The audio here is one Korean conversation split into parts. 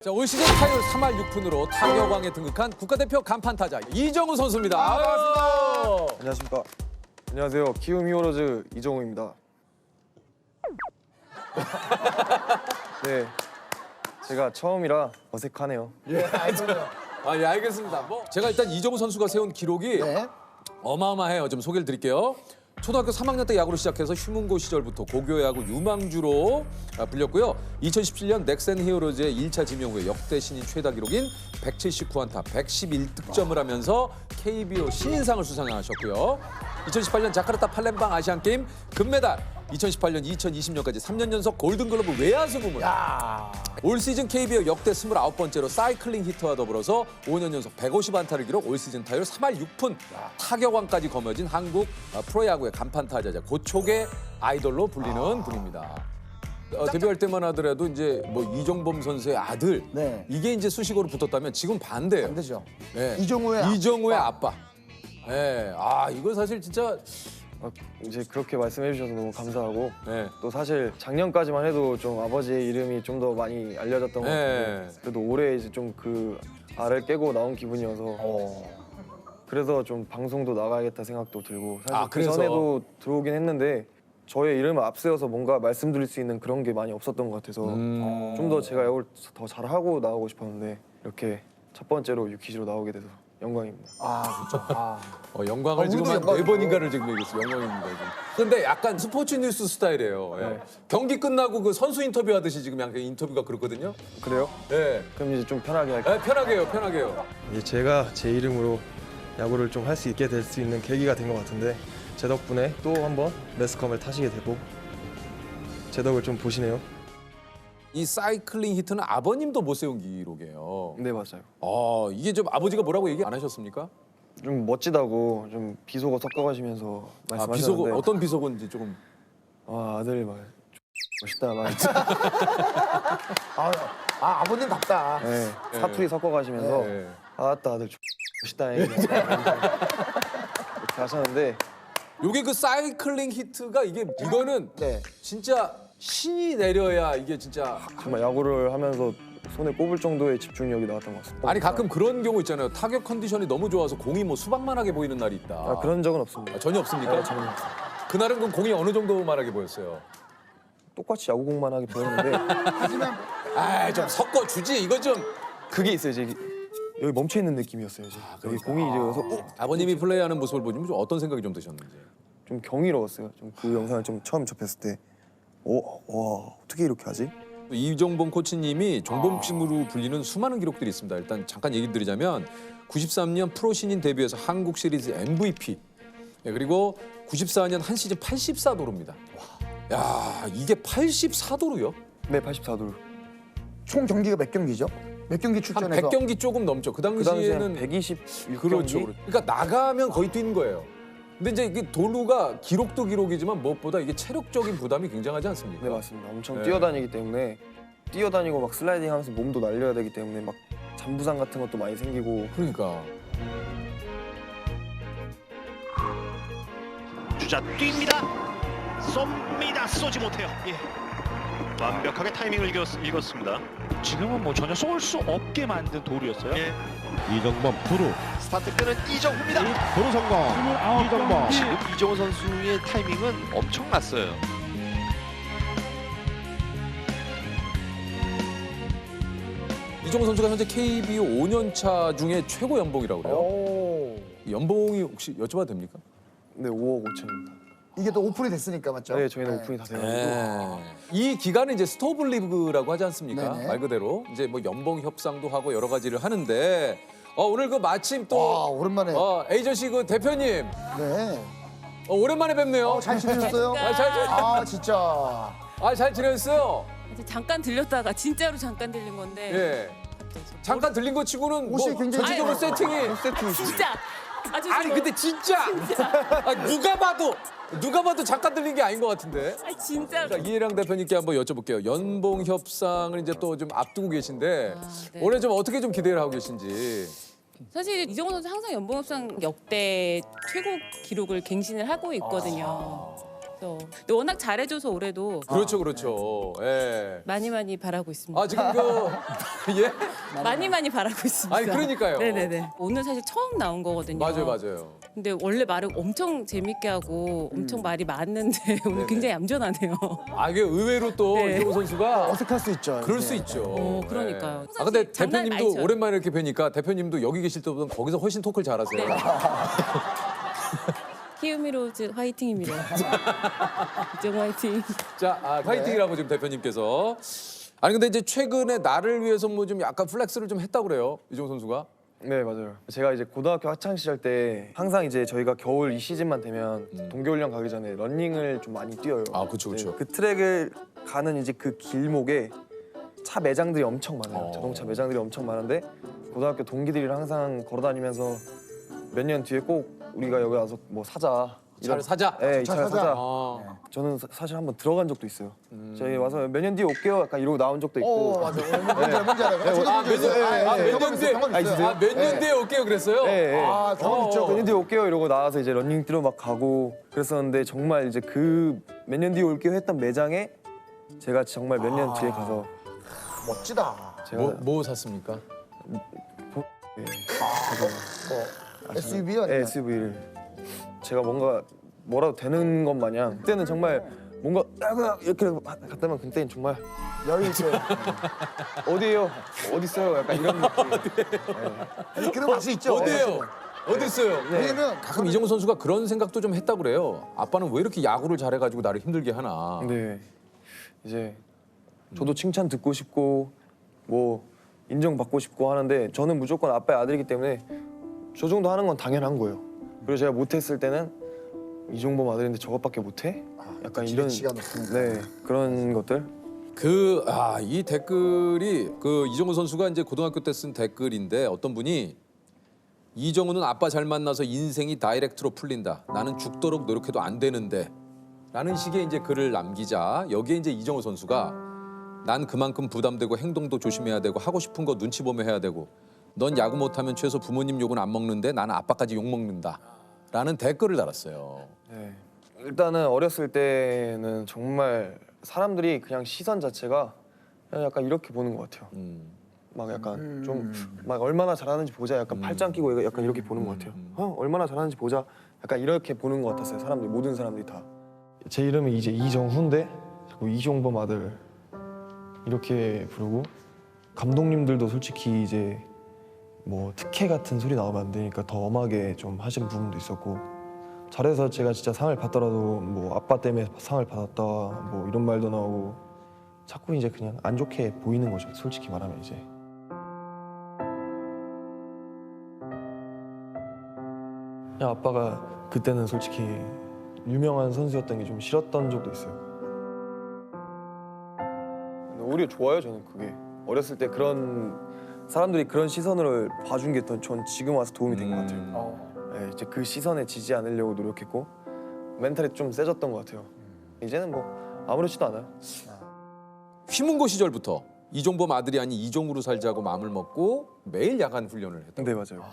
자, 올 시즌 타율 3할 6푼으로 타격왕에 등극한 국가대표 간판 타자 이정우 선수입니다. 반갑습니다. 안녕하십니까. 안녕하세요. 키움 히어로즈 이정우입니다. 네, 제가 처음이라 어색하네요. 예, 알겠습니다. 뭐 제가 일단 이정우 선수가 세운 기록이 네. 어마어마해요. 좀 소개를 드릴게요. 초등학교 3학년 때 야구를 시작해서 휴문고 시절부터 고교 야구 유망주로 불렸고요. 2017년 넥센 히어로즈의 1차 지명 후에 역대 신인 최다 기록인 179안타, 111득점을 하면서 KBO 신인상을 수상하셨고요. 2018년 자카르타 팔렘방 아시안게임 금메달, 2018년, 2020년까지 3년 연속 골든글러브 외야수 부문. 올 시즌 KBO 역대 29번째로 사이클링 히터와 더불어서 5년 연속 150안타를 기록, 올 시즌 타율 3할 6푼, 타격왕까지 거머쥔 한국 프로야구의 간판 타자자 고촉의 아이돌로 불리는 분입니다. 데뷔할 때만 하더라도 이제 뭐 이종범 선수의 아들, 네. 이게 이제 수식어로 붙었다면 지금 반대예요. 안 되죠. 네. 이종우의 아빠. 네. 이거 사실 진짜 이제 그렇게 말씀해 주셔서 너무 감사하고 네. 또 사실 작년까지만 해도 좀 아버지의 이름이 좀 더 많이 알려졌던 것 같은데 그래도 올해 이제 좀 그 알을 깨고 나온 기분이어서 그래서 좀 방송도 나가야겠다 생각도 들고 사실 그 그래서? 전에도 들어오긴 했는데 저의 이름을 앞세워서 뭔가 말씀드릴 수 있는 그런 게 많이 없었던 것 같아서 좀 더 제가 야구를 더 잘하고 나오고 싶었는데 이렇게 첫 번째로 유키즈로 나오게 돼서 영광입니다. 진짜. 영광을 지금 우리도 한 영광이고. 4번인가를 지금 얘기했어요. 영광입니다. 지금. 근데 약간 스포츠 뉴스 스타일이에요. 예. 네. 경기 끝나고 그 선수 인터뷰 하듯이 지금 약간 인터뷰가 그렇거든요. 그래요? 예. 그럼 이제 좀 편하게 할게요. 편하게 해요, 편하게 해요. 이제 제가 제 이름으로 야구를 좀 할 수 있게 될 수 있는 계기가 된 것 같은데 제 덕분에 또 한번 매스컴을 타시게 되고 제 덕을 좀 보시네요. 이 사이클링 히트는 아버님도 못 세운 기록이에요. 네, 맞아요. 이게 좀 아버지가 뭐라고 얘기 안 하셨습니까? 좀 멋지다고 좀 비속어 섞어가시면서 말씀하셨는데 비속어, 어떤 비속어인지 조금. 아들 막 멋있다 막 아버님답다. 네, 사투리 섞어가시면서 네. 아따 아들 멋있다 이렇게 하셨는데 요게 그 사이클링 히트가 이거는 네. 진짜 신이 내려야 이게 진짜. 정말 야구를 하면서 손에 꼽을 정도의 집중력이 나왔던 것 같습니다. 아니 가끔 그런 경우 있잖아요. 타격 컨디션이 너무 좋아서 공이 뭐 수박만하게 보이는 날이 있다. 그런 적은 없습니다. 전혀 없습니까? 네, 전혀 없습니다. 그날은 그럼 공이 어느 정도만하게 보였어요? 똑같이 야구공만 하게 보였는데 좀 섞어 주지. 이거 좀. 그게 있어요. 이제 여기 멈춰 있는 느낌이었어요. 이제 여기 공이 이제 여기서 아버님이 플레이하는 모습을 보시면 좀 어떤 생각이 좀 드셨는지. 좀 경이로웠어요. 좀 그 영상을 좀 처음 접했을 때, 와 어떻게 이렇게 하지? 이정범 코치님이 종범심으로 불리는 수많은 기록들이 있습니다. 일단 잠깐 얘기 드리자면 93년 프로 신인 데뷔해서 한국 시리즈 MVP, 그리고 94년 한 시즌 84도루입니다. 야, 이게 84도루요? 네, 84도로. 총 경기가 몇 경기죠? 몇 경기 한 출전해서? 100경기 조금 넘죠. 그 그 당시에는 당시에는 126경기. 그렇죠. 그러니까 나가면 거의 뛰는 거예요. 근데 이제 이게 도루가 기록도 기록이지만 무엇보다 이게 체력적인 부담이 굉장하지 않습니까? 네, 맞습니다. 엄청 네. 뛰어다니기 때문에 뛰어다니고 막 슬라이딩하면서 몸도 날려야 되기 때문에 막 잔부상 같은 것도 많이 생기고 그러니까. 주자 뜁니다. 쏩니다. 쏘지 못해요. 예. 완벽하게 타이밍을 읽었습니다. 지금은 뭐 전혀 쏠 수 없게 만든 도루였어요. 예. 이정범 도루. 스타트 끄는 이정후입니다. 도루 성공. 이정범. 지금 이정후 선수의 타이밍은 엄청났어요. 이정우 선수가 현재 KBO 5년 차 중에 최고 연봉이라고 그래요. 오. 연봉이 혹시 여쭤봐도 됩니까? 네, 5억 5천입니다. 이게 또 오픈이 됐으니까 맞죠? 네, 저희는 오픈이 다 돼가지고 이 기간은 이제 스토브 리그라고 하지 않습니까? 네네. 말 그대로 이제 뭐 연봉 협상도 하고 여러 가지를 하는데 오늘 그 마침 또 오랜만에. 에이전시 그 대표님 네. 오랜만에 뵙네요. 잘 지내셨어요? 잘 진짜. 잘 지냈어요? 이제 잠깐 들렸다가 진짜로 잠깐 들린 건데 예. 잠깐 들린 거 치고는 옷이 뭐 굉장히 전체적으로 세팅이 진짜 아주 아니 근데 진짜 누가 봐도 잠깐 들린 게 아닌 것 같은데. 진짜로 자, 이해랑 대표님께 한번 여쭤볼게요. 연봉 협상을 이제 또 좀 앞두고 계신데 네. 올해 좀 어떻게 좀 기대를 하고 계신지. 사실 이정우 선수 항상 연봉협상 역대 최고 기록을 갱신을 하고 있거든요. 근데 워낙 잘해줘서 올해도 그렇죠, 그렇죠. 예. 많이 바라고 있습니다. 아 지금 예? 많이 바라고 있습니다. 아니 그러니까요. 네네네. 오늘 사실 처음 나온 거거든요. 맞아요, 맞아요. 근데 원래 말을 엄청 재밌게 하고 엄청 말이 많는데 오늘 굉장히 얌전하네요. 아 이게 의외로 또 네. 이정우 선수가 어색할 수 있죠. 그럴 이게. 수 있죠. 그러니까요. 아 근데 장난 많이 대표님도 쳐요. 오랜만에 이렇게 뵈니까 대표님도 여기 계실 때보다 거기서 훨씬 토크를 잘하세요. 네. 키우미로즈 화이팅입니다. 이정우 화이팅. 자, 파이팅이라고 지금 대표님께서. 아니 근데 이제 최근에 나를 위해서 뭐 좀 약간 플렉스를 좀 했다고 그래요. 이정우 선수가. 네 맞아요. 제가 이제 고등학교 학창 시절 때 항상 이제 저희가 겨울 이 시즌만 되면 동계훈련 가기 전에 러닝을 좀 많이 뛰어요. 아, 그쵸, 그쵸. 네, 그 트랙을 가는 이제 그 길목에 차 매장들이 엄청 많아요. 자동차 매장들이 엄청 많은데 고등학교 동기들이랑 항상 걸어다니면서 몇 년 뒤에 꼭 우리가 여기 와서 뭐 사자. 차를 사자. 네, 이 차 차를 사자. 사자. 아. 저는 사실 한번 들어간 적도 있어요. 저희 와서 몇 년 뒤에 올게요. 약간 이러고 나온 적도 있고. 맞아. 뭔지 알아요. 아, 몇 년 뒤에. 아, 몇 년 뒤에 올게요 그랬어요? 네, 네. 아, 경험 있죠. 몇 년 뒤에 올게요 이러고 나와서 이제 러닝 뛰러 막 가고 그랬었는데 정말 이제 그 몇 년 뒤에 올게요 했던 매장에 제가 정말 몇 년 뒤에 가서 멋지다. 제가 뭐 샀습니까? SUV요? 아니면? SUV를 제가 뭐라도 되는 것 마냥 그때는 정말 뭔가 이렇게 갔다면 그때는 정말 여유 있어요. 어디에요? 어디 있어요? 약간 이런 느낌. 아니, 그런 맛이 있죠. 어디에요? 어디 있어요? 왜냐면 가끔 이정우 선수가 그런 생각도 좀 했다고 그래요. 아빠는 왜 이렇게 야구를 잘해가지고 나를 힘들게 하나. 네. 이제 저도 칭찬 듣고 싶고 뭐 인정받고 싶고 하는데 저는 무조건 아빠의 아들이기 때문에 저 정도 하는 건 당연한 거예요. 그리고 제가 못했을 때는 이종범 아들인데 저것밖에 못해? 약간 이런 기대치가 높으니까. 네 그런 것들. 이 댓글이 이정우 선수가 이제 고등학교 때 쓴 댓글인데 어떤 분이 이정우는 아빠 잘 만나서 인생이 다이렉트로 풀린다. 나는 죽도록 노력해도 안 되는데. 라는 식의 이제 글을 남기자 여기에 이제 이정우 선수가 난 그만큼 부담되고 행동도 조심해야 되고 하고 싶은 거 눈치 보며 해야 되고 넌 야구 못하면 최소 부모님 욕은 안 먹는데 나는 아빠까지 욕 먹는다. 라는 댓글을 달았어요. 네. 일단은 어렸을 때는 정말 사람들이 그냥 시선 자체가 그냥 약간 이렇게 보는 것 같아요. 막 약간 좀 막 얼마나 잘하는지 보자. 약간 팔짱 끼고 약간 이렇게 보는 것 같아요. 얼마나 잘하는지 보자. 약간 이렇게 보는 것 같았어요. 사람들이 모든 사람들이 다. 제 이름이 이제 이정훈데 자꾸 이종범 아들 이렇게 부르고 감독님들도 솔직히 이제 뭐 특혜 같은 소리 나오면 안 되니까 더 엄하게 좀 하시는 부분도 있었고 잘해서 제가 진짜 상을 받더라도 뭐 아빠 때문에 상을 받았다 뭐 이런 말도 나오고 자꾸 이제 그냥 안 좋게 보이는 거죠. 솔직히 말하면 이제. 그냥 아빠가 그때는 솔직히 유명한 선수였던 게 좀 싫었던 적도 있어요. 근데 오히려 좋아요 저는 그게. 어렸을 때 그런 사람들이 그런 시선으로 봐준 게 전 지금 와서 도움이 된 것 같아요. 네, 이제 그 시선에 지지 않으려고 노력했고 멘탈이 좀 세졌던 것 같아요. 이제는 뭐 아무렇지도 않아요. 휘문고 시절부터 이종범 아들이 아닌 이종우로 살자고 마음을 먹고 매일 야간 훈련을 했다. 네 맞아요.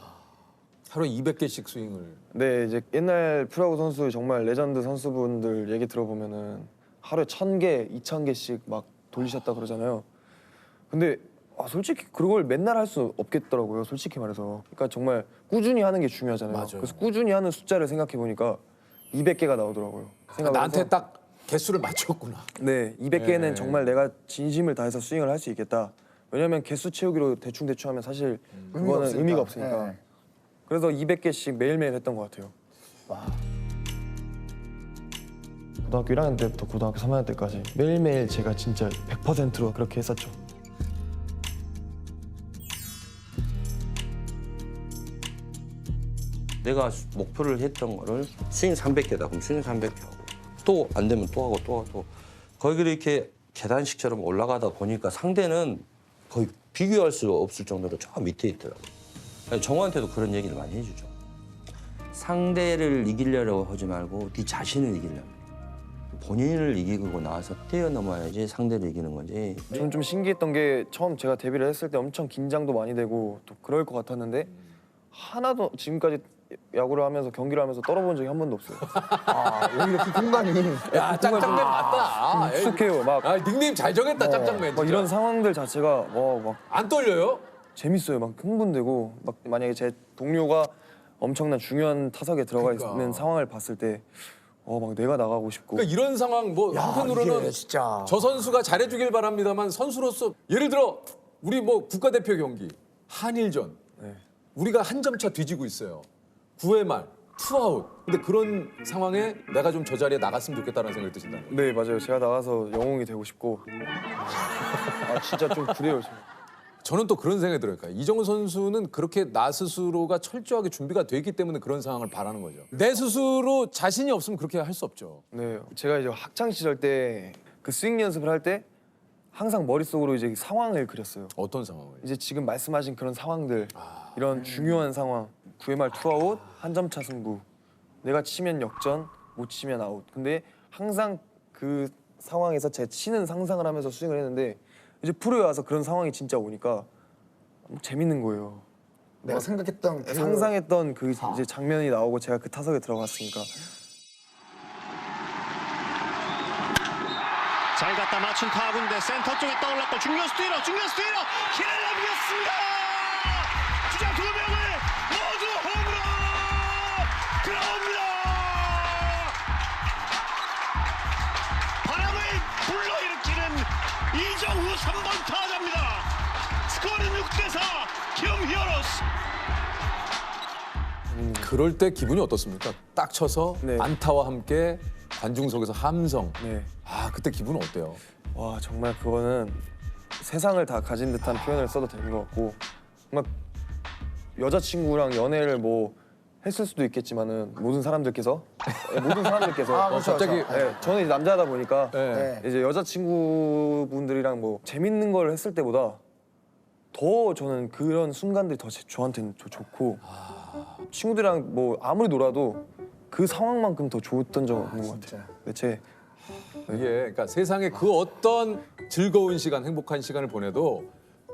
하루에 200개씩 스윙을. 네 이제 옛날 프로야구 선수 정말 레전드 선수분들 얘기 들어보면은 하루에 1000개, 2000개씩 막 돌리셨다 그러잖아요. 근데 솔직히 그걸 맨날 할 수 없겠더라고요. 솔직히 말해서. 그러니까 정말 꾸준히 하는 게 중요하잖아요. 맞아요. 그래서 꾸준히 하는 숫자를 생각해 보니까 200개가 나오더라고요. 나한테 생각해서. 딱 개수를 맞췄구나. 네, 200개는 네. 정말 내가 진심을 다해서 스윙을 할 수 있겠다. 왜냐면 개수 채우기로 대충 하면 사실 그거는 의미가 없으니까. 네. 그래서 200개씩 매일매일 했던 것 같아요. 고등학교 1학년 때부터 고등학교 3학년 때까지 매일매일 제가 진짜 100%로 그렇게 했었죠. 내가 목표를 했던 거를 스윙 300개다 그럼 스윙 300개 하고 또 안 되면 또 하고 또 하고 거기를 이렇게 계단식처럼 올라가다 보니까 상대는 거의 비교할 수 없을 정도로 저 밑에 있더라고요. 정우한테도 그런 얘기를 많이 해주죠. 상대를 이기려고 하지 말고 네 자신을 이기려고. 본인을 이기고 나서 뛰어넘어야지 상대를 이기는 거지. 저는 좀 신기했던 게 처음 제가 데뷔를 했을 때 엄청 긴장도 많이 되고 또 그럴 것 같았는데 하나도 지금까지 야구를 하면서 경기를 하면서 떨어본 적이 한 번도 없어요. 아, 여기 이렇게 공간이. 야, 짱짱맨 맞다. 에이, 익숙해요. 막, 아, 닉네임 잘 정했다, 짱짱맨. 막 진짜. 이런 상황들 자체가 막 안 떨려요? 재밌어요. 막 흥분되고 막 만약에 제 동료가 엄청난 중요한 타석에 들어가 그러니까. 있는 상황을 봤을 때 막 내가 나가고 싶고 그러니까 이런 상황 뭐 야, 한편으로는 이게 진짜. 저 선수가 잘해주길 바랍니다만 선수로서 예를 들어 우리 뭐 국가대표 경기 한일전 네. 우리가 한 점 차 뒤지고 있어요. 9회 말 투아웃. 근데 그런 상황에 내가 좀 저 자리에 나갔으면 좋겠다는 생각이 드신다는 거예요. 네 맞아요. 제가 나가서 영웅이 되고 싶고 아 진짜 좀 그래요. 저는 또 그런 생각이 들어요. 그러니까 이정우 선수는 그렇게 나 스스로가 철저하게 준비가 돼 있기 때문에 그런 상황을 바라는 거죠. 내 스스로 자신이 없으면 그렇게 할 수 없죠. 네 제가 이제 학창 시절 때 그 스윙 연습을 할 때 항상 머릿속으로 이제 상황을 그렸어요. 어떤 상황을? 이제 지금 말씀하신 그런 상황들 이런 중요한 상황 9회 말 투아웃 한 점 차 승부 내가 치면 역전 못 치면 아웃 근데 항상 그 상황에서 제 치는 상상을 하면서 스윙을 했는데 이제 프로에 와서 그런 상황이 진짜 오니까 재밌는 거예요. 내가 생각했던 그 상상했던 그 이제 장면이 나오고 제가 그 타석에 들어갔으니까 잘 갖다 맞춘 타구인데 센터 쪽에 떠올랐고 중견수 뛰러 길을 넘겼습니다. 주자 2명을 모두 홈으로 들어옵니다. 바람을 불러일으키는 이정후 3번 타자입니다. 스코어는 6대4 키움 히어로스. 그럴 때 기분이 어떻습니까? 딱 쳐서 네. 안타와 함께 관중석에서 함성. 네. 아 그때 기분은 어때요? 와 정말 그거는 세상을 다 가진 듯한 표현을 써도 되는 것 같고 막 여자친구랑 연애를 뭐 했을 수도 있겠지만은 모든 사람들께서 아, 그렇죠, 갑자기 그렇죠. 네, 저는 이제 남자다 보니까 네. 네. 이제 여자친구분들이랑 뭐 재밌는 걸 했을 때보다 더 저는 그런 순간들이 더 저한테는 더 좋고 친구들이랑 뭐 아무리 놀아도 그 상황만큼 더 좋았던 적은 없는 것 같아요. 제 이게 그러니까 세상에 그 어떤 즐거운 시간, 행복한 시간을 보내도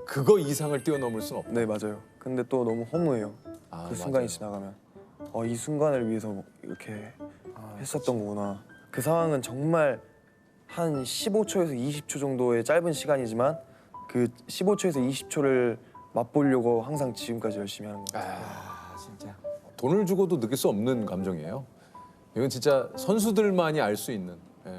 그거 이상을 뛰어넘을 수는 없다. 네 맞아요. 근데 또 너무 허무해요. 아, 그 순간이 맞아요. 지나가면 이 순간을 위해서 이렇게 했었던 거구나. 그 상황은 정말 한 15초에서 20초 정도의 짧은 시간이지만 그 15초에서 20초를 맛보려고 항상 지금까지 열심히 하는 것 같아요. 아 진짜 돈을 주고도 느낄 수 없는 감정이에요. 이건 진짜 선수들만이 알 수 있는. 예.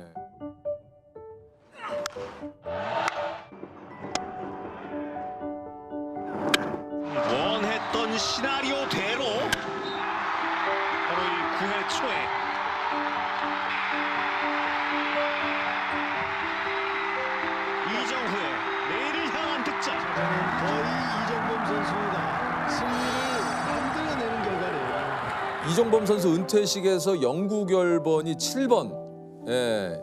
원했던 시나리오대로 바로 이 9회 초에 이정후의 내일을 향한 득점. 거의 이정범 선수가 승리를 만들어내는 결과네요. 이정범 선수 은퇴식에서 영구 결번이 7번. 예.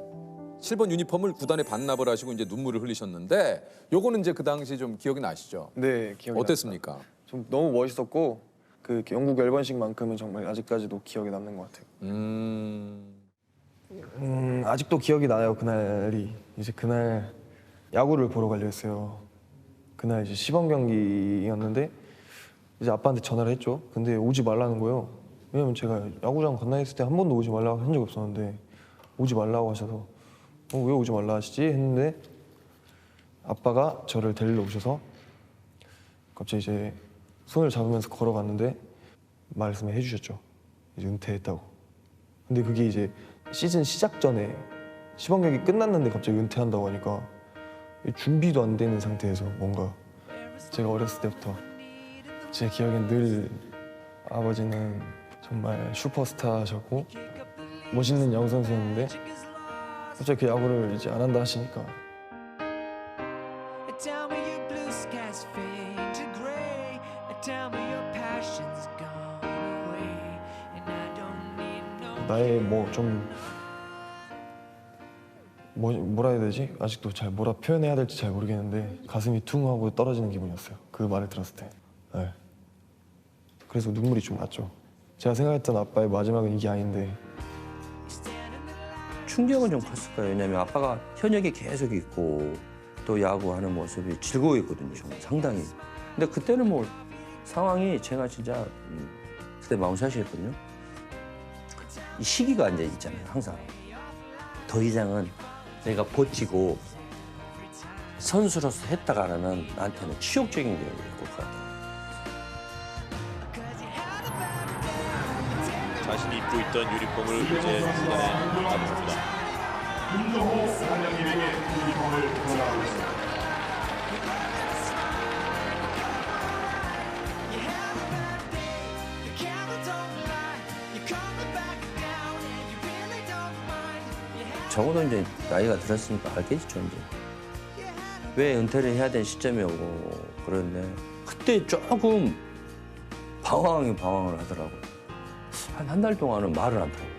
7번 유니폼을 구단에 반납을 하시고 이제 눈물을 흘리셨는데 요거는 이제 그 당시 좀 기억이 나시죠? 네 기억이 어땠습니까? 납니다. 좀 너무 멋있었고 그 영국 열번식만큼은 정말 아직까지도 기억에 남는 것 같아요. 아직도 기억이 나요. 그날이 이제 그날 야구를 보러 가려 했어요. 그날 이제 시범 경기였는데 이제 아빠한테 전화를 했죠. 근데 오지 말라는 거예요. 왜냐면 제가 야구장 건너에 있을 때 한 번도 오지 말라고 한 적이 없었는데 오지 말라고 하셔서 왜 오지 말라 하시지 했는데 아빠가 저를 데리러 오셔서 갑자기 이제 손을 잡으면서 걸어갔는데 말씀을 해주셨죠. 이제 은퇴했다고. 근데 그게 이제 시즌 시작 전에 시범 경기 끝났는데 갑자기 은퇴한다고 하니까 준비도 안 되는 상태에서 뭔가 제가 어렸을 때부터 제 기억엔 늘 아버지는 정말 슈퍼스타셨고 멋있는 야구 선수였는데 갑자기 그 야구를 이제 안 한다 하시니까 Tell me your blue skies fade to gray. Tell me your passion's gone away. And I don't need no 나의 뭐 좀 뭐라 해야 되지? 아직도 잘 뭐라 표현해야 될지 잘 모르겠는데 가슴이 퉁 하고 떨어지는 기분이었어요. 그 말을 들었을 때. 네. 그래서 눈물이 좀 났죠. 제가 생각했던 아빠의 마지막은 이게 아닌데 충격은 좀 컸을 거예요. 왜냐면 아빠가 현역에 계속 있고 또 야구하는 모습이 즐거워했거든요. 정말 상당히. 근데 그때는 뭐 상황이 제가 진짜 그때 마운샷이었거든요. 이 시기가 이제 있잖아요, 항상. 더 이상은 내가 버티고 선수로서 했다가는 나한테는 치욕적인 게 될 것 같아요. 자신이 입고 있던 유니폼을 이제 수단에 받습니다. The camera don't lie. You're coming back down and you really don't mind. You had 적어도 이제 나이가 들었으니까 알겠죠, 이제. 왜 은퇴를 해야 되는 시점이고 그런데 그때 조금 방황을 하더라고요. 한 달 동안은 말을 안 타고.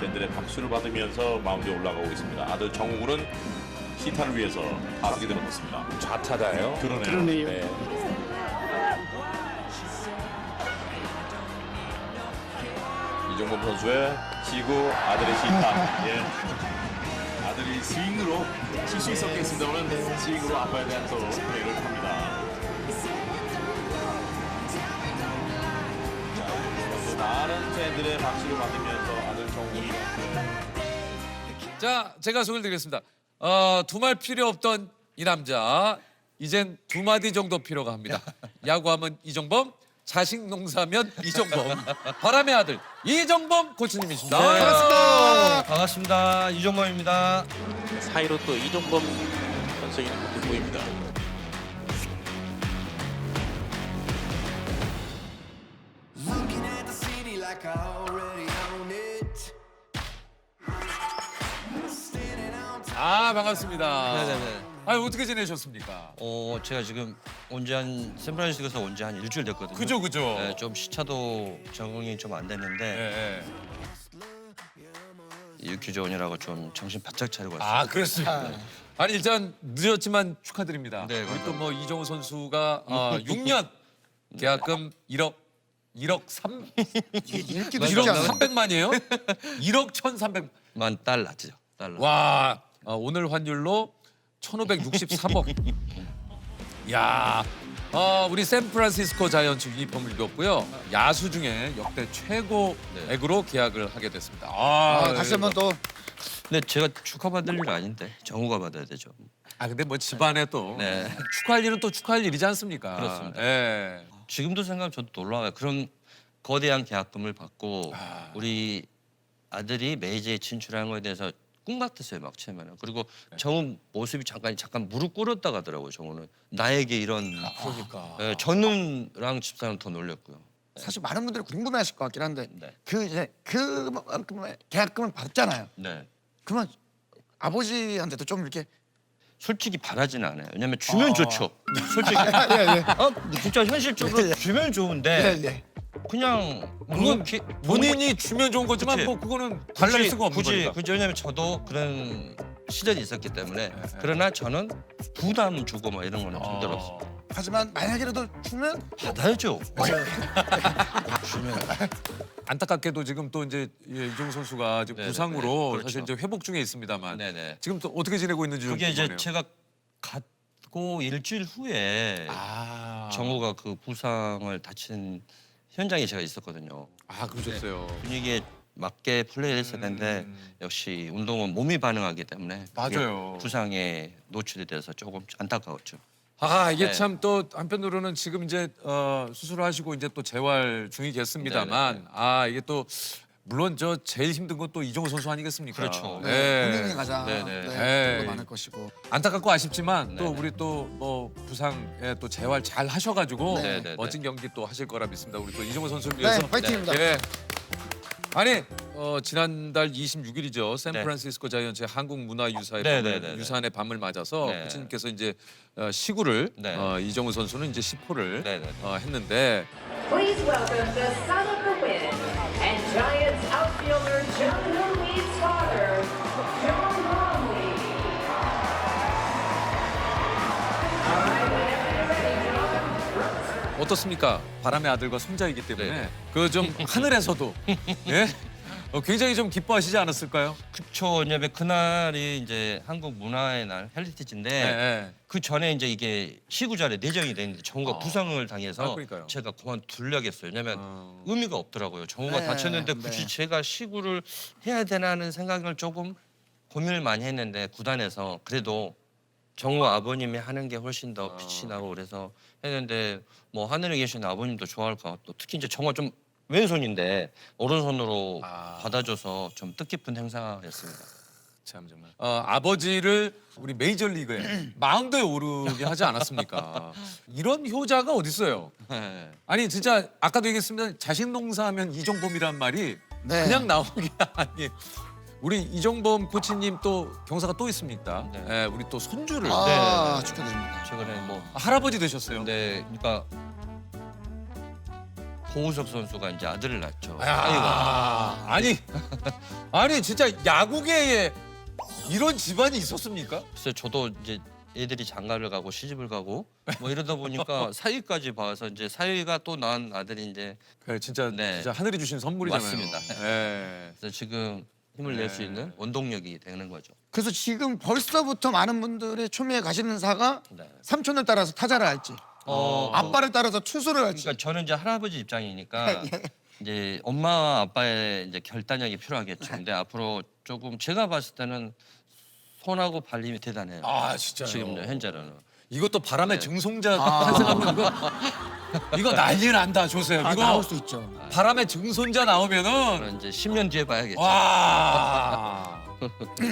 팬들의 박수를 받으면서 마운드에 올라가고 있습니다. 아들 정우는 시타를 위해서 타석에 들어섰습니다. 좌타자예요. 그러네요. 네. 이종범 선수의 지구 아들의 시타. 예. 아들이 스윙으로 칠 수 있었겠습니다만 스윙으로 아빠에 대한 또 플레이를 합니다. 또 많은 팬들의 박수를 받으면서 아들 정우 자, 제가 소개를 드리겠습니다. 두말 필요 없던 이 남자, 이젠 두 마디 정도 필요가 합니다. 야구하면 이종범, 자식 농사면 이종범. 바람의 아들 이종범 코치님이십니다. 반갑습니다. 반갑습니다. 이종범입니다. 사이로 또 이종범 선수 있는 것도 보입니다. looking at the city like I already own it. Standing on top. 아, 반갑습니다. 네네네. 아유, 어떻게 지내셨습니까? 제가 지금 샌프란시스코에서 온 지 한 일주일 됐거든요. 그죠. 네, 좀 시차도 적응이 좀 안 됐는데 유키조원이라고 좀 정신 바짝 차리고 왔어요. 아, 그렇습니다. 아니, 일단 늦었지만 축하드립니다. 네, 우리 또 뭐 이정우 선수가 6년 계약금 1억 3 읽기도 1억 쉽지 않아요. 300만이에요? 1억 1,300. 만 달러죠. 달러. 와, 오늘 환율로 1,563억. 야, 우리 샌프란시스코 자이언츠 유니폼을 입었고요. 야수 중에 역대 최고액으로 계약을 하게 됐습니다. 다시 한번 또 근데 제가 축하받을 일 아닌데 정우가 받아야 되죠. 근데 뭐 집안에 또 네. 축하할 일은 또 축하할 일이지 않습니까? 그렇습니다. 예. 지금도 생각하면 저도 놀라워요. 그런 거대한 계약금을 받고 우리 아들이 메이저에 진출한 거에 대해서 꿈 같았어요, 막 처음에는. 그리고 정우 모습이 잠깐 무릎 꿇었다 가더라고요. 정우는 나에게 이런. 그러니까. 네, 저는랑 집사람 더 놀랬고요. 사실 많은 분들이 궁금해하실 것 같긴 한데 네. 그만큼의 계약금을 받잖아요. 네. 그러면 아버지한테도 좀 이렇게 솔직히 바라지는 않아요. 왜냐면 주면 좋죠. 솔직히. 예. 진짜 현실적으로 주면 좋은데 예. 그냥 그건 그렇게 본인이 주면 좋은 거지만 그치. 뭐 그거는 달랠 수가 없는 거니까. 굳이 왜냐면 저도 그런 시절이 있었기 때문에 그러나 저는 부담 주고 막 이런 거는 좀 들었어요. 하지만 만약이라도 주면 받아야죠. 주면. 안타깝게도 지금 또 이제 이종우 선수가 지금 네네네. 부상으로 그렇죠. 사실 이제 회복 중에 있습니다만 네네. 지금 또 어떻게 지내고 있는지 좀 그게 이제 궁금하네요. 제가 갔고 일주일 후에 정우가 그 부상을 다친 현장에 제가 있었거든요. 그러셨어요. 분위기에 맞게 플레이를 했어야 되는데 역시 운동은 몸이 반응하기 때문에 그게 맞아요. 부상에 노출이 돼서 조금 안타까웠죠. 이게 네. 참 또 한편으로는 지금 이제 수술을 하시고 이제 또 재활 중이겠습니다만 이게 또 물론 저 제일 힘든 건 또 이종우 선수 아니겠습니까? 그렇죠. 본인이 가장 네네. 네, 많을 것이고 안타깝고 아쉽지만 또 네네. 우리 또 뭐 부상에 또 재활 잘 하셔가지고 네네네. 멋진 경기 또 하실 거라 믿습니다. 우리 또 이종우 선수를 네, 위해서. 파이팅입니다. 예. 아니 지난달 26일이죠. 샌프란시스코 자이언츠의 한국문화유산의 네네네네. 유산의 밤을 맞아서 네. 코치님께서 이제 시구를 네. 이정우 선수는 이제 10호를 네네네. Please 했는데 welcome the son of the wind and Giants outfielder John Louis' father, John Bromley. All right, whenever you're ready, John. 어떻습니까? 바람의 아들과 손자이기 때문에 네네. 그 좀 하늘에서도 예? 굉장히 좀 기뻐하시지 않았을까요? 그쵸. 왜냐면 그날이 이제 한국 문화의 날 헬리티지인데 네. 그 전에 이제 이게 시구절에 내정이 돼 있는데 정우가 부상을 아, 당해서 그러니까요. 제가 그만두려겠어요. 왜냐면 의미가 없더라고요. 정우가 네, 다쳤는데 굳이 네. 제가 시구를 해야 되나 하는 생각을 조금 고민을 많이 했는데 구단에서 그래도 정우 아버님이 하는 게 훨씬 더 빛이 나고 그래서 했는데 뭐 하늘에 계신 아버님도 좋아할 것 같고 특히 이제 정우가 좀 왼손인데 오른손으로 받아줘서 좀 뜻깊은 행사였습니다. 참 정말. 아버지를 우리 메이저리그에 마운드에 오르게 하지 않았습니까? 이런 효자가 어디 있어요? 네. 아니 진짜 아까도 얘기했습니다. 자식 농사하면 이종범이란 말이 네. 그냥 나오는 게 아니에요. 우리 이종범 코치님 또 경사가 또 있습니다. 네. 네, 우리 또 손주를 아, 축하드립니다. 최근에 뭐 할아버지 되셨어요. 근데 그러니까 고우석 선수가 이제 아들을 낳죠. 야, 아니 진짜 야구계에 이런 집안이 있었습니까? 글쎄 저도 이제 애들이 장가를 가고 시집을 가고 뭐 이러다 보니까 사위까지 봐서 이제 사위가 또 낳은 아들이 이제 그래, 진짜 네. 진짜 하늘이 주신 선물이잖아요. 맞습니다. 네. 그래서 지금 힘을 낼 수 있는 원동력이 되는 거죠. 그래서 지금 벌써부터 많은 분들의 초미에 가시는 사가 네. 삼촌을 따라서 타자를 할지 아빠를 따라서 투수를 할지 그러니까 저는 이제 할아버지 입장이니까 예. 이제 엄마와 아빠의 이제 결단력이 필요하겠죠. 근데 앞으로 조금 제가 봤을 때는 손하고 발림이 대단해요. 아 진짜요. 지금 현재로는. 이것도 바람의 증송자 탄생하면 이거 난리 난다 조셉. 아, 이거 나올 수 있죠. 바람의 증손자 나오면은 그럼 이제 10년 뒤에 봐야겠죠. 와.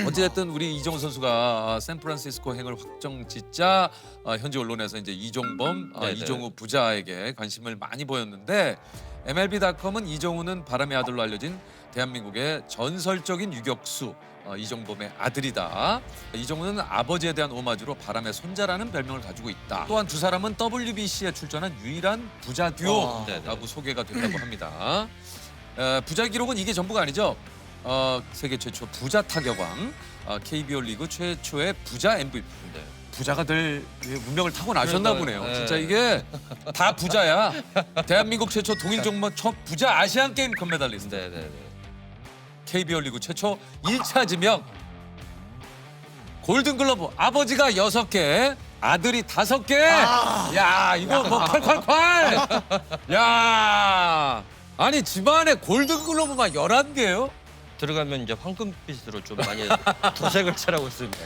어찌됐든 우리 이정우 선수가 샌프란시스코 행을 확정짓자 현지 언론에서 이제 이종범, 네네. 이종우 부자에게 관심을 많이 보였는데 MLB.com은 이종우는 바람의 아들로 알려진 대한민국의 전설적인 유격수 이종범의 아들이다. 이종우는 아버지에 대한 오마주로 바람의 손자라는 별명을 가지고 있다. 또한 두 사람은 WBC에 출전한 유일한 부자 듀오라고 소개가 됐다고 합니다. 부자 기록은 이게 전부가 아니죠. 세계 최초 부자 타격왕, KBO 리그 최초의 부자 MVP. 네. 부자가 될 운명을 타고나셨나 그러니까요. 보네요. 네. 진짜 이게 다 부자야. 대한민국 최초 동일 종목 첫 부자 아시안 게임 금메달리스트. 네네네. KBO 리그 최초 1차 지명. 골든글러브 아버지가 6개, 아들이 5개. 야 이거 뭐 콸콸콸. 야 아니 집안에 골든글러브만 11개요? 들어가면 이제 황금빛으로 좀 많이 도색을 칠하고 있습니다.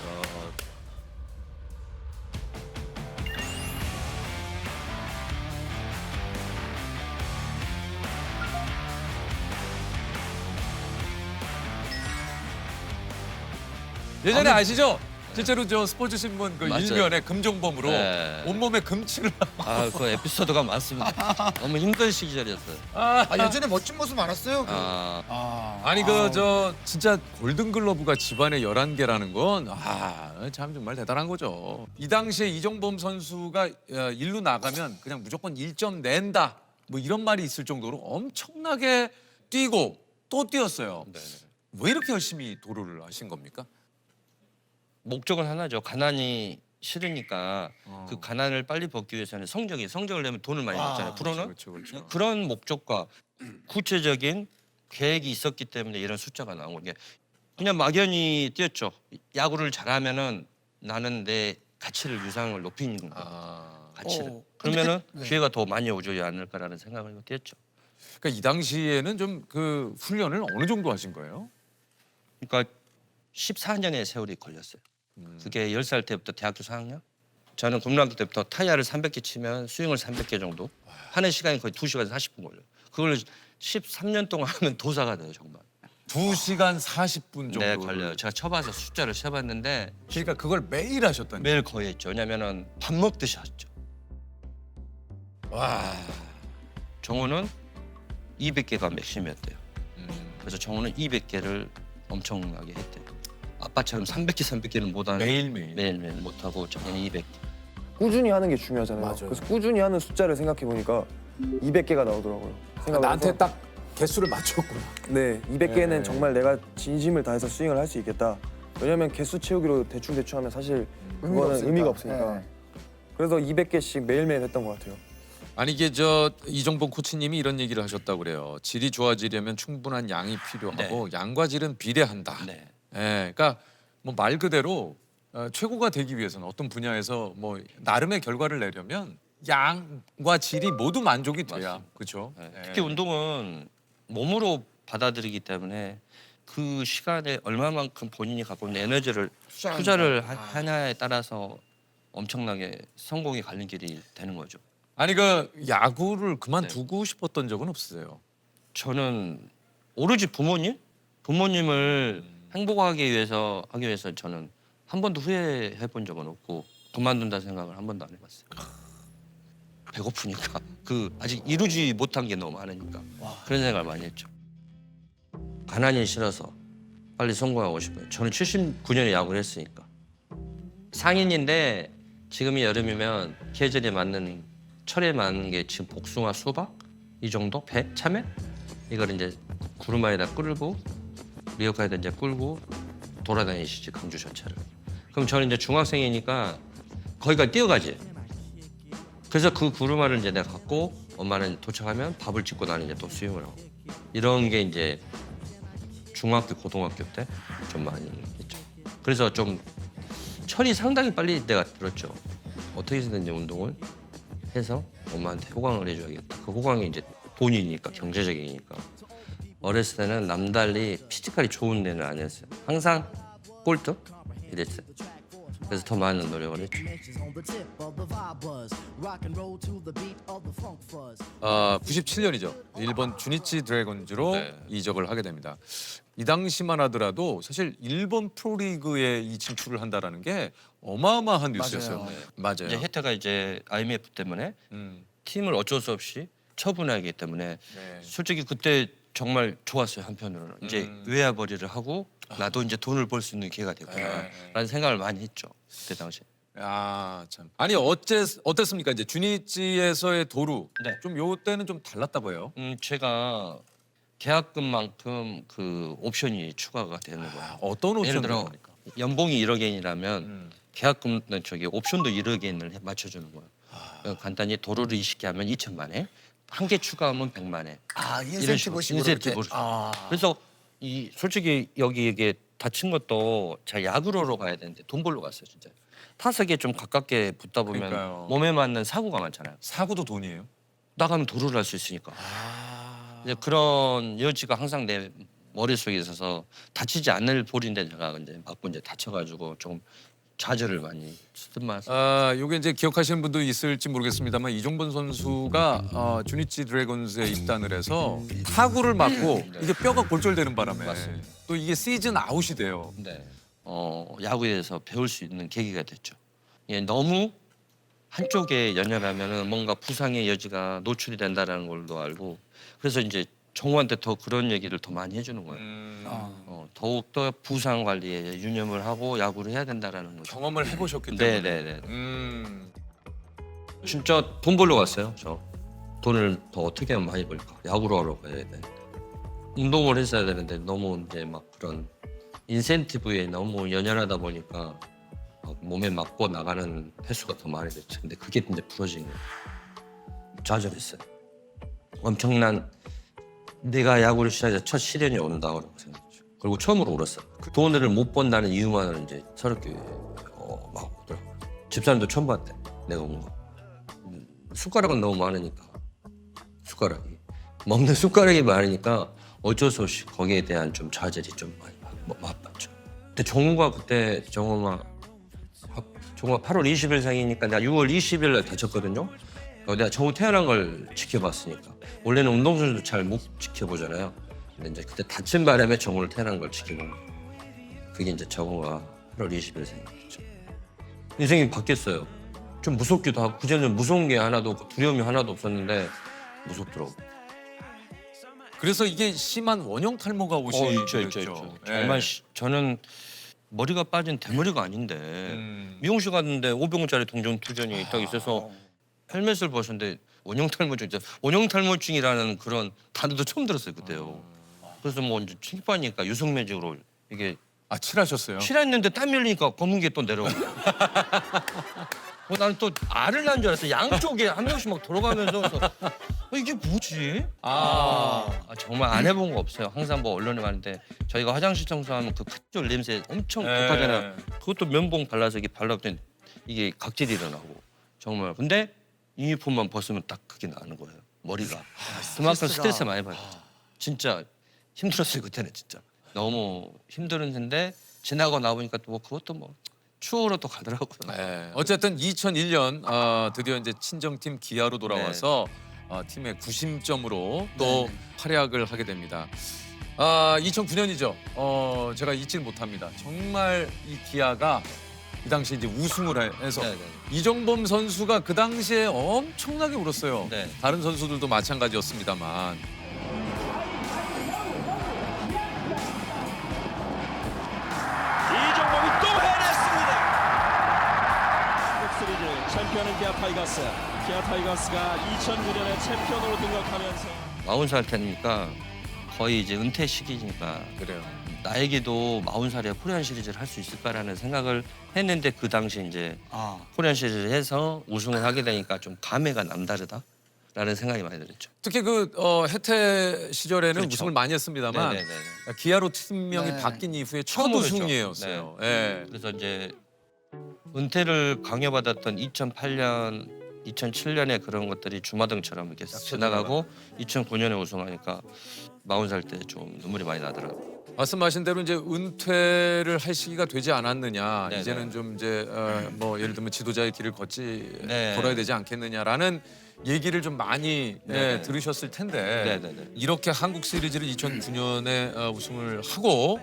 예전에 아시죠? 실제로 저 스포츠 신문 그 맞아요. 일면에 금종범으로 네. 온몸에 금칠을 아, 그 에피소드가 많습니다. 너무 힘든 시절이었어요. 아, 예전에 멋진 모습 많았어요. 아니 그 저 진짜 골든글러브가 집안에 11개라는 건 참 정말 대단한 거죠. 이 당시에 이종범 선수가 일루 나가면 그냥 무조건 1점 낸다. 뭐 이런 말이 있을 정도로 엄청나게 뛰고 또 뛰었어요. 왜 이렇게 열심히 도루를 하신 겁니까? 목적은 하나죠. 가난이 싫으니까 그 가난을 빨리 벗기 위해서는 성적을 내면 돈을 많이 받잖아요. 프로는 그렇죠. 그런 목적과 구체적인 계획이 있었기 때문에 이런 숫자가 나온 거예요. 그냥 막연히 뛰었죠. 야구를 잘하면은 나는 내 가치를 유상을 높이는 거. 가치를. 그러면은 기회가 더 많이 오지 않을까라는 생각을 뛰었죠. 그러니까 이 당시에는 좀 그 훈련을 어느 정도 하신 거예요? 그러니까 14년의 세월이 걸렸어요. 그게 10살 때부터 대학교 4학년. 저는 고등학교 때부터 타이어를 300개 치면 스윙을 300개 정도. 하는 시간이 거의 2시간 40분 걸려요. 그걸 13년 동안 하면 도사가 돼요, 정말. 2시간 40분 정도. 네, 걸려요. 제가 쳐봐서 숫자를 세봤는데 그러니까 그걸 매일 하셨다니. 매일 거의 했죠. 왜냐면은 밥 먹듯이 하셨죠. 와. 정우는 200개가 맥심이었대요. 그래서 정우는 200개를 엄청나게 했대요. 아빠처럼 300개는 못하는 매일매일. 못하고 저는 200개. 꾸준히 하는 게 중요하잖아요. 그래서 꾸준히 하는 숫자를 생각해 보니까 200개가 나오더라고요. 나한테 딱 개수를 맞췄구나. 네, 200개는 네. 정말 내가 진심을 다해서 스윙을 할 수 있겠다. 왜냐면 개수 채우기로 대충 하면 사실 그거는 의미가 없으니까. 네. 그래서 200개씩 매일매일 했던 것 같아요. 아니 이게 이정범 코치님이 이런 얘기를 하셨다고 그래요. 질이 좋아지려면 충분한 양이 필요하고 양과 질은 비례한다. 네. 예, 그러니까 뭐 말 그대로 최고가 되기 위해서는 어떤 분야에서 뭐 나름의 결과를 내려면 양과 질이 모두 만족이 돼야 그렇죠. 네. 특히 운동은 몸으로 받아들이기 때문에 그 시간에 얼마만큼 본인이 갖고 있는 에너지를 투자를 하냐에 따라서 엄청나게 성공이 갈린 길이 되는 거죠. 아니 그 야구를 그만두고 싶었던 적은 없으세요? 저는 오로지 부모님을 행복하게 위해서 저는 한 번도 후회해 본 적은 없고 그만둔다 생각을 한 번도 안 해봤어요. 배고프니까 아직 이루지 못한 게 너무 많으니까 그런 생각을 많이 했죠. 가난이 싫어서 빨리 성공하고 싶어요. 저는 79년에 야구를 했으니까 상인인데 지금이 여름이면 계절에 맞는 철에 맞는 게 지금 복숭아, 수박 이 정도 배, 참외 이걸 이제 구루마에다 끓고 리어카에다 이제 끌고 돌아다니시지 강주 전체를. 그럼 저는 이제 중학생이니까 거기까지 뛰어가지. 그래서 그 구루마를 이제 내가 갖고 엄마는 도착하면 밥을 짓고 나는 이제 또 수영을 하고 이런 게 이제 중학교, 고등학교 때 좀 많이 했죠. 그래서 좀 철이 상당히 빨리 내가 들었죠. 어떻게 해서든지 운동을 해서 엄마한테 호강을 해줘야겠다. 그 호강이 이제 돈이니까 경제적이니까. 어렸을 때는 남달리 피지컬이 좋은 데는 아니었어요. 항상 꼴등 이랬어요. 그래서 더 많은 노력을 했죠. 97년이죠. 일본 주니치 드래곤즈로 이적을 하게 됩니다. 이 당시만 하더라도 사실 일본 프로리그에 이 진출을 한다라는 게 어마어마한 뉴스였어요. 맞아요. 이제 혜태가 이제 IMF 때문에 팀을 어쩔 수 없이 처분하기 때문에 솔직히 그때 정말 좋았어요. 한편으로는 이제 외야벌이를 하고 나도 이제 돈을 벌 수 있는 기회가 됐구나라는 생각을 많이 했죠. 그때 당시. 아 참. 아니 어땠습니까? 이제 주니치에서의 도루 네. 좀 요 때는 좀 달랐다고 해요. 제가 계약금만큼 그 옵션이 추가가 되는 거예요. 어떤 예를 옵션을 들어 합니까? 연봉이 1억엔이라면 계약금 옵션도 1억엔을 맞춰주는 거예요. 그러니까 간단히 도루를 20개 하면 2천만 원, 한 개 추가하면 100만 원. 인센티브식으로 인센티브로. 그래서 솔직히 여기 이게 다친 것도 제가 야구로로 가야 되는데 돈 벌러 갔어요 진짜. 타석에 좀 가깝게 붙다 보면 그러니까요. 몸에 맞는 사고가 많잖아요. 사고도 돈이에요? 나가면 도루를 할 수 있으니까. 이제 그런 여지가 항상 내 머릿속에 있어서 다치지 않을 볼인데 제가 이제 맞고 이제 다쳐가지고 조금 좌절을 많이 쓰면서. 요게 이제 기억하시는 분도 있을지 모르겠습니다만 이종범 선수가 주니치 드래곤즈에 입단을 해서 타구를 맞고 이게 뼈가 골절되는 바람에 맞습니다. 또 이게 시즌 아웃이 돼요. 네. 야구에 대해서 배울 수 있는 계기가 됐죠. 예, 너무 한쪽에 연연하면은 뭔가 부상의 여지가 노출이 된다라는 걸도 알고 그래서 이제 정우한테 더 그런 얘기를 더 많이 해주는 거예요. 더욱 더 부상 관리에 유념을 하고 야구를 해야 된다라는 거죠. 경험을 해보셨기 때문에. 네네네. 진짜 돈 벌러 갔어요. 저 돈을 더 어떻게 하면 많이 벌까? 야구를 하러 가야 돼. 운동을 했어야 되는데 너무 이제 막 그런 인센티브에 너무 연연하다 보니까 몸에 맞고 나가는 횟수가 더 많이 됐죠. 근데 그게 이제 부러진 거예요. 좌절했어요. 엄청난 내가 야구를 시작해서 첫 시련이 온다고 생각했죠. 그리고 처음으로 울었어요. 돈을 못 번다는 이유만을 이제 서럽게 막 오더라고요. 집사람도 처음 봤대. 내가 온 거. 숟가락은 너무 많으니까 숟가락이 먹는 숟가락이 많으니까 어쩔 수 없이 거기에 대한 좀 좌절이 좀 많이 맛봤죠. 근데 정우가 8월 20일생이니까 내가 6월 20일 날 다쳤거든요. 내가 정우 태어난 걸 지켜봤으니까 원래는 운동선수도 잘 못 지켜보잖아요. 근데 이제 그때 다친 바람에 정우를 태어난 걸 지켜본 거예요. 그게 이제 정우가 8월 20일생이었죠. 인생이 바뀌었어요. 좀 무섭기도 하고 그전에는 무서운 게 하나도 없고 두려움이 하나도 없었는데 무섭더라고. 그래서 이게 심한 원형 탈모가 오시죠. 있죠. 정말 저는 머리가 빠진 대머리가 아닌데 미용실 갔는데 500원짜리 동전투전이 딱 있어서 헬멧을 벗었는데 원형 탈모증, 원형 탈모증이라는 그런 단어도 처음 들었어요 그때요. 그래서 뭐 이제 칠하니까 유성 매직으로 이게 칠하셨어요? 칠했는데 땀이 흘리니까 검은 게 또 내려오고. 나는 또 알을 낳은 줄 알았어. 양쪽에 한 명씩 막 돌아가면서 그래서 이게 뭐지? 정말 안 해본 거 없어요. 항상 뭐 언론에 많은데 저희가 화장실 청소하면 그 핏줄 냄새 엄청 독하잖아요. 그것도 면봉 발라서 이게 발라봤더니 이게 각질이 일어나고 정말. 근데 유니폼만 벗으면 딱 그게 나는 거예요. 머리가. 그만큼 스트레스 많이 받았죠. 진짜 힘들었어요 그때는 진짜. 너무 힘든 텐데 지나고 나보니까 또 뭐 그것도 뭐 추억으로 또 가더라고요. 네. 어쨌든 2001년 드디어 이제 친정팀 기아로 돌아와서 팀의 구심점으로 또 활약을 하게 됩니다. 2009년이죠. 제가 잊질 못합니다. 정말 이 기아가 이 당시 이제 우승을 해서 이정범 선수가 그 당시에 엄청나게 울었어요. 네. 다른 선수들도 마찬가지였습니다만. 이정범이 또 해냈습니다. 시리즈 챔피언은 기아 타이거스. 기아 타이거스가 2009년에 챔피언으로 등극하면서 40살 때니까 거의 이제 은퇴 시기니까 그래요. 나에게도 40살에 코리안 시리즈를 할 수 있을까라는 생각을 했는데 그 당시 이제 코리안 시리즈를 해서 우승을 하게 되니까 좀 감회가 남다르다라는 생각이 많이 들었죠. 특히 그 해태 시절에는 그렇죠. 우승을 많이 했습니다만 네네네. 기아로 팀명이 네. 바뀐 이후에 첫 처음이었죠. 우승이었어요. 네. 예. 그래서 이제 은퇴를 강요받았던 2008년, 2007년에 그런 것들이 주마등처럼 이렇게 싹 지나가고 2009년에 우승하니까 40살 때 좀 눈물이 많이 나더라고요. 말씀하신 대로 이제 은퇴를 할 시기가 되지 않았느냐. 네네. 이제는 좀 이제 뭐 예를 들면 지도자의 길을 네. 걸어야 되지 않겠느냐라는 얘기를 좀 많이 네네. 들으셨을 텐데 네네네. 이렇게 한국 시리즈를 2009년에 우승을 하고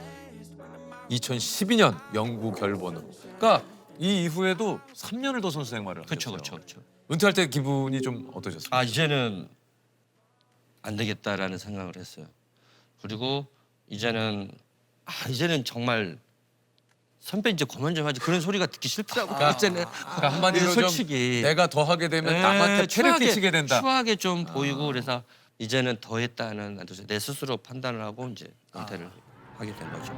2012년 영구 결번으로. 그러니까 이 이후에도 3년을 더 선수 생활을 하셨어요. 그렇죠. 은퇴할 때 기분이 좀 어떠셨어요? 이제는 안 되겠다라는 생각을 했어요. 그리고 이제는 정말 선배 이제 그만 좀 하지 그런 소리가 듣기 싫더라고. 이제는 그러니까 한마디로 솔직히 좀 내가 더 하게 되면 남한테 폐를 끼치게 된다. 추하게 좀 보이고 그래서 이제는 더 했다는 내 스스로 판단을 하고 이제 은퇴를 하게 된 거죠.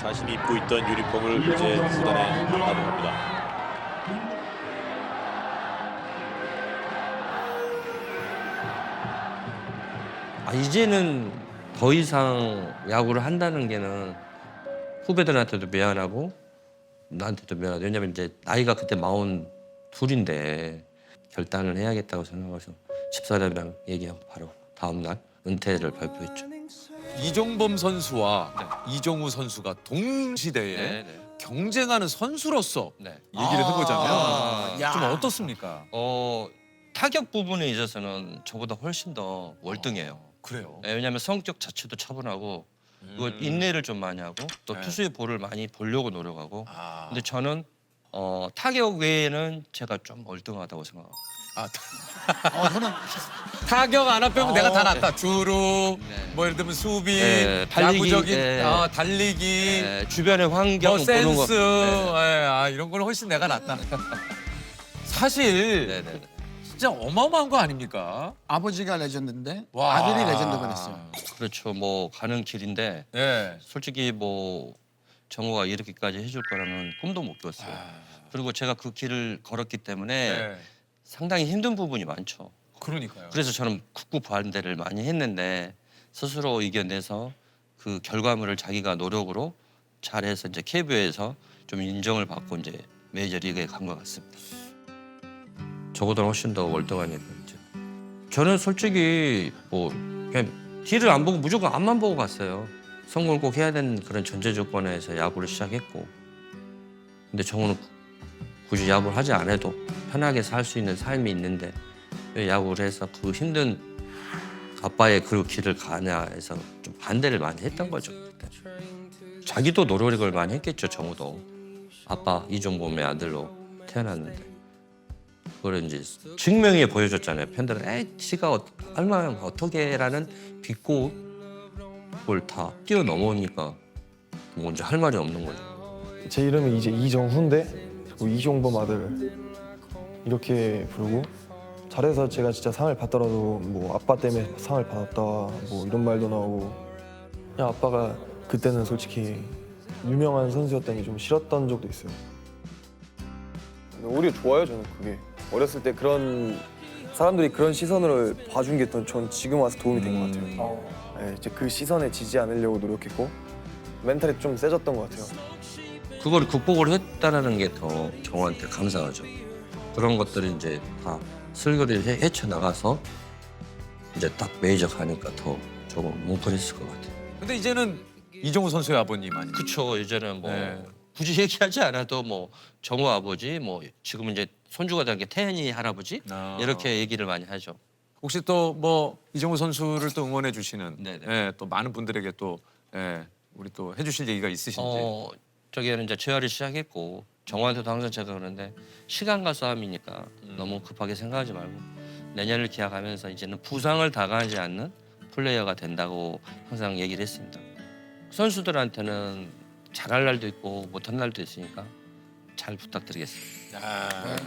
자신이 입고 있던 유니폼을 이제 구단에 갖다 봅니다. 이제는 더 이상 야구를 한다는 게는 후배들한테도 미안하고 나한테도 미안하고 왜냐면 이제 나이가 그때 42인데 결단을 해야겠다고 생각해서 집사람이랑 얘기하고 바로 다음 날 은퇴를 발표했죠. 이종범 선수와 이정우 선수가 동시대에 경쟁하는 선수로서 얘기를 해보자면 좀 어떻습니까? 타격 부분에 있어서는 저보다 훨씬 더 월등해요. 그래요. 왜냐하면 성격 자체도 차분하고 그리고 인내를 좀 많이 하고 또 투수의 볼을 많이 보려고 노력하고 근데 저는 타격 외에는 제가 좀 월등하다고 생각합니다. 저는 타격 안 하면 내가 다 낫다. 주루, 뭐 예를 들면 수비, 달리기, 야구적인 달리기, 주변의 환경 뭐 보는 거. 센스, 이런 걸 훨씬 내가 낫다. 사실 진짜 어마어마한 거 아닙니까? 아버지가 레전드인데 와. 아들이 레전드가 됐어요. 그렇죠. 뭐 가는 길인데 네. 솔직히 뭐 정우가 이렇게까지 해줄 거라는 꿈도 못 꿨어요. 그리고 제가 그 길을 걸었기 때문에 상당히 힘든 부분이 많죠. 그러니까요. 그래서 저는 극구 반대를 많이 했는데 스스로 이겨내서 그 결과물을 자기가 노력으로 잘해서 이제 KBO에서 좀 인정을 받고 이제 메이저리그에 간 것 같습니다. 저보다 훨씬 더 월등하니까 이제. 저는 솔직히 뭐 그냥 뒤를 안 보고 무조건 앞만 보고 갔어요. 성공을 꼭 해야 되는 그런 전제 조건에서 야구를 시작했고 근데 정우는 굳이 야구를 하지 않아도 편하게 살 수 있는 삶이 있는데 왜 야구를 해서 그 힘든 아빠의 그 길을 가냐 해서 좀 반대를 많이 했던 거죠. 그때. 자기도 노력을 많이 했겠죠. 정우도 아빠 이종범의 아들로 태어났는데 그걸 이제 증명해 보여줬잖아요. 팬들은 지가 얼마나 어떻게 라는 비꼬을 다 뛰어넘으니까 뭐 이제 할 말이 없는 거죠. 제 이름이 이제 이정훈데 뭐 이종범 아들 이렇게 부르고 잘해서 제가 진짜 상을 받더라도 뭐 아빠 때문에 상을 받았다 뭐 이런 말도 나오고 그냥 아빠가 그때는 솔직히 유명한 선수였던 게 좀 싫었던 적도 있어요. 오히려 좋아요 저는 그게. 어렸을 때 그런 사람들이 그런 시선을 봐준 게 전 지금 와서 도움이 된 것 같아요. 네, 이제 그 시선에 지지 않으려고 노력했고 멘탈이 좀 세졌던 것 같아요. 그걸 극복을 했다라는 게 더 정우한테 감사하죠. 그런 것들이 이제 다 슬그리 헤쳐나가서 이제 딱 메이저 가니까 더 조금 뭉클했을 것 같아요. 근데 이제는 이정우 선수의 아버님 아니에요? 그쵸. 이제는 뭐 네. 굳이 얘기하지 않아도 뭐 정우 아버지, 뭐 지금은 이제 손주가 된 게 태현이 할아버지 아. 이렇게 얘기를 많이 하죠. 혹시 또 뭐 이정우 선수를 또 응원해 주시는 네네. 예, 또 많은 분들에게 또 예, 우리 또 해주실 얘기가 있으신지. 저기는 이제 재활을 시작했고 정우한테도 항상 제가 그러는데 시간과 싸움이니까 너무 급하게 생각하지 말고 내년을 기약하면서 이제는 부상을 당하지 않는 플레이어가 된다고 항상 얘기를 했습니다. 선수들한테는 잘할 날도 있고 못할 날도 있으니까 잘 부탁드리겠습니다. 아.